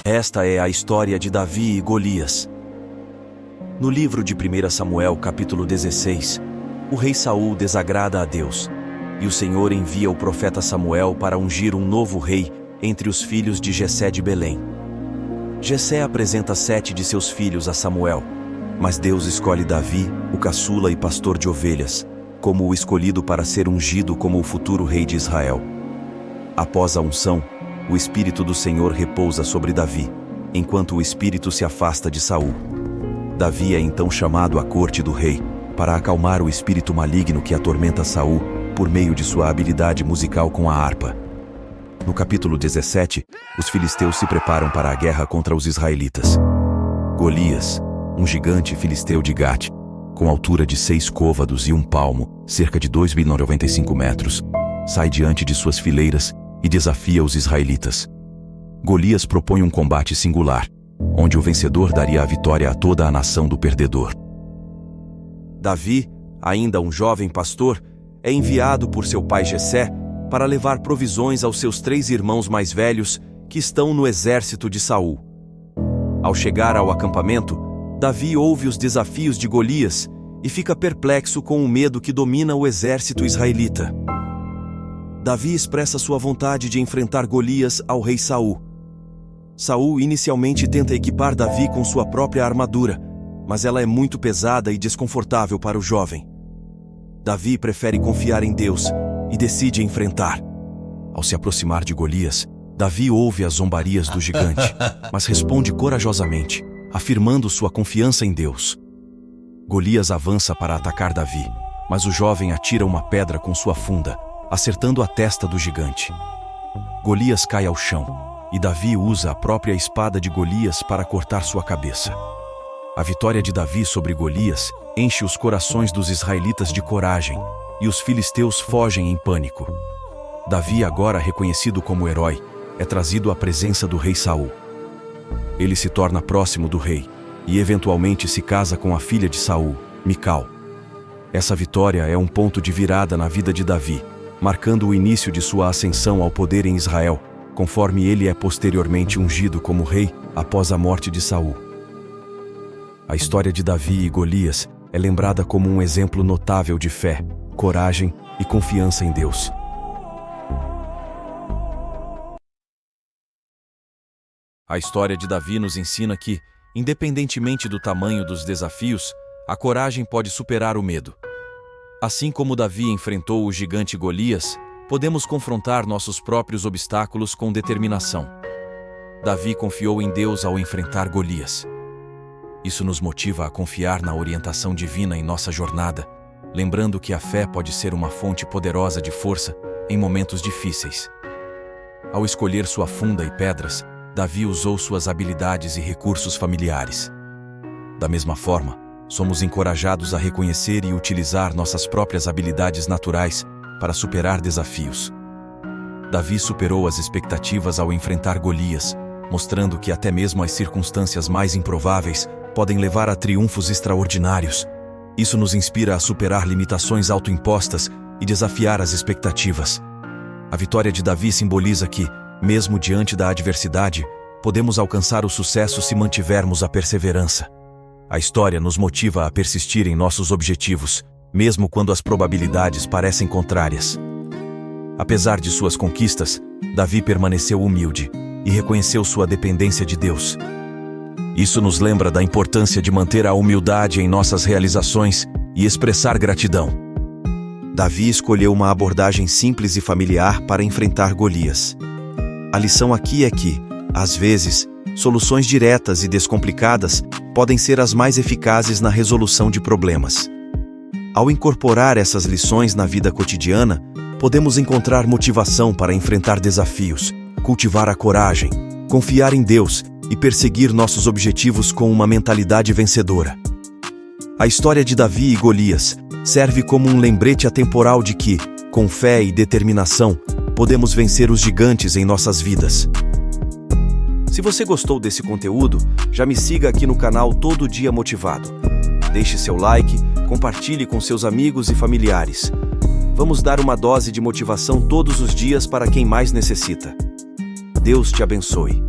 Esta é a história de Davi e Golias. No livro de 1 Samuel, capítulo 16, o rei Saul desagrada a Deus, e o Senhor envia o profeta Samuel para ungir um novo rei entre os filhos de Jessé de Belém. Jessé apresenta 7 de seus filhos a Samuel, mas Deus escolhe Davi, o caçula e pastor de ovelhas, como o escolhido para ser ungido como o futuro rei de Israel. Após a unção, o Espírito do Senhor repousa sobre Davi, enquanto o Espírito se afasta de Saul. Davi é então chamado à corte do rei, para acalmar o espírito maligno que atormenta Saul por meio de sua habilidade musical com a harpa. No capítulo 17, os filisteus se preparam para a guerra contra os israelitas. Golias, um gigante filisteu de Gate, com altura de 6 côvados e 1 palmo, cerca de 2,95 metros, sai diante de suas fileiras e desafia os israelitas. Golias propõe um combate singular, onde o vencedor daria a vitória a toda a nação do perdedor. Davi, ainda um jovem pastor, é enviado por seu pai Jessé para levar provisões aos seus 3 irmãos mais velhos que estão no exército de Saul. Ao chegar ao acampamento, Davi ouve os desafios de Golias e fica perplexo com o medo que domina o exército israelita. Davi expressa sua vontade de enfrentar Golias ao rei Saul. Saul inicialmente tenta equipar Davi com sua própria armadura, mas ela é muito pesada e desconfortável para o jovem. Davi prefere confiar em Deus e decide enfrentar. Ao se aproximar de Golias, Davi ouve as zombarias do gigante, mas responde corajosamente, afirmando sua confiança em Deus. Golias avança para atacar Davi, mas o jovem atira uma pedra com sua funda, acertando a testa do gigante. Golias cai ao chão, e Davi usa a própria espada de Golias para cortar sua cabeça. A vitória de Davi sobre Golias enche os corações dos israelitas de coragem, e os filisteus fogem em pânico. Davi, agora reconhecido como herói, é trazido à presença do rei Saul. Ele se torna próximo do rei, e eventualmente se casa com a filha de Saul, Mical. Essa vitória é um ponto de virada na vida de Davi, marcando o início de sua ascensão ao poder em Israel, conforme ele é posteriormente ungido como rei após a morte de Saul. A história de Davi e Golias é lembrada como um exemplo notável de fé, coragem e confiança em Deus. A história de Davi nos ensina que, independentemente do tamanho dos desafios, a coragem pode superar o medo. Assim como Davi enfrentou o gigante Golias, podemos confrontar nossos próprios obstáculos com determinação. Davi confiou em Deus ao enfrentar Golias. Isso nos motiva a confiar na orientação divina em nossa jornada, lembrando que a fé pode ser uma fonte poderosa de força em momentos difíceis. Ao escolher sua funda e pedras, Davi usou suas habilidades e recursos familiares. Da mesma forma, somos encorajados a reconhecer e utilizar nossas próprias habilidades naturais para superar desafios. Davi superou as expectativas ao enfrentar Golias, mostrando que até mesmo as circunstâncias mais improváveis podem levar a triunfos extraordinários. Isso nos inspira a superar limitações autoimpostas e desafiar as expectativas. A vitória de Davi simboliza que, mesmo diante da adversidade, podemos alcançar o sucesso se mantivermos a perseverança. A história nos motiva a persistir em nossos objetivos, mesmo quando as probabilidades parecem contrárias. Apesar de suas conquistas, Davi permaneceu humilde e reconheceu sua dependência de Deus. Isso nos lembra da importância de manter a humildade em nossas realizações e expressar gratidão. Davi escolheu uma abordagem simples e familiar para enfrentar Golias. A lição aqui é que, às vezes, soluções diretas e descomplicadas podem ser as mais eficazes na resolução de problemas. Ao incorporar essas lições na vida cotidiana, podemos encontrar motivação para enfrentar desafios, cultivar a coragem, confiar em Deus e perseguir nossos objetivos com uma mentalidade vencedora. A história de Davi e Golias serve como um lembrete atemporal de que, com fé e determinação, podemos vencer os gigantes em nossas vidas. Se você gostou desse conteúdo, já me siga aqui no canal Todo Dia Motivado. Deixe seu like, compartilhe com seus amigos e familiares. Vamos dar uma dose de motivação todos os dias para quem mais necessita. Deus te abençoe.